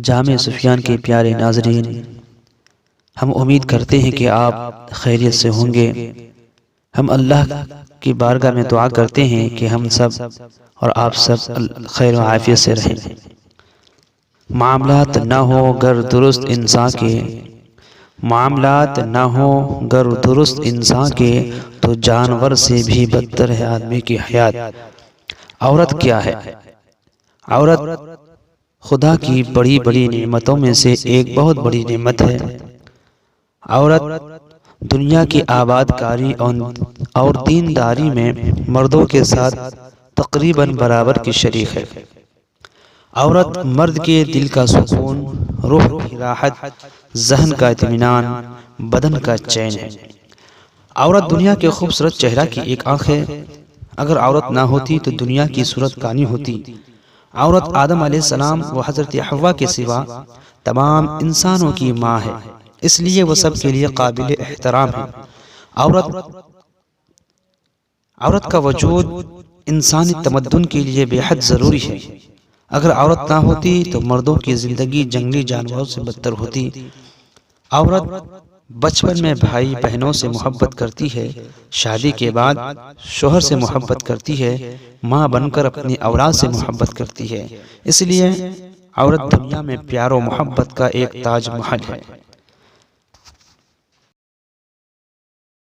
جامع سفیان کے پیارے ناظرین، ہم امید کرتے ہیں کہ آپ خیریت سے ہوں گے۔ ہم اللہ کی بارگاہ میں دعا کرتے ہیں کہ ہم سب اور آپ سب خیر و عافیت سے رہیں۔ معاملات نہ ہو گر درست انسان کے، معاملات نہ ہو گر درست انسان کے، تو جانور سے بھی بدتر ہے آدمی کی حیات۔ عورت کیا ہے؟ عورت خدا کی بڑی بڑی نعمتوں میں سے ایک بہت بڑی نعمت ہے۔ عورت دنیا کی آباد کاری اور دینداری میں مردوں کے ساتھ تقریباً برابر کی شریک ہے۔ عورت مرد کے دل کا سکون، روح کی راحت، ذہن کا اطمینان، بدن کا چین ہے۔ عورت دنیا کے خوبصورت چہرہ کی ایک آنکھ ہے۔ اگر عورت نہ ہوتی تو دنیا کی صورت کانی ہوتی۔ عورت آدم علیہ السلام و حضرت حوا کے سوا تمام انسانوں کی ماں ہے، اس لیے وہ سب کے لیے قابل احترام ہے۔ عورت کا وجود انسانی تمدن کے لیے بے حد ضروری ہے۔ اگر عورت نہ ہوتی تو مردوں کی زندگی جنگلی جانوروں سے بدتر ہوتی۔ عورت بچپن میں بھائی بہنوں سے محبت کرتی ہے، شادی کے بعد شوہر سے محبت کرتی ہے، ماں بن کر اپنی اولاد سے محبت کرتی ہے۔ اس لیے عورت دنیا میں پیار و محبت کا ایک تاج محل ہے۔